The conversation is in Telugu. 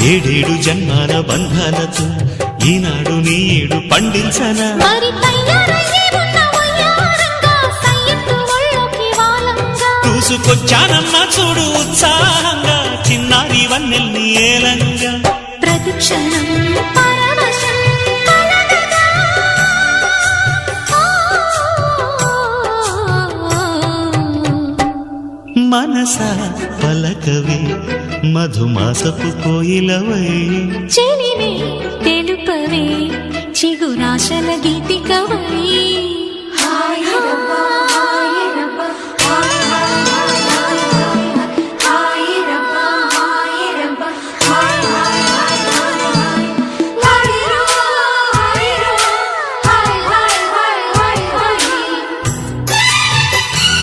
ఏడేడు జన్మాల బంధాలతో ఈనాడు నీ ఏడు పండించనా చూసుకొచ్చానమ్మా చూడు ఉత్సాహంగా చిన్నారి వన్నెల్ని ఏలంగా ప్రతిక్షణం మనసా పలకవే మధుమాసపు కోయిలవై చెలిమే తెలుపవే చిగురాశల గీతికవై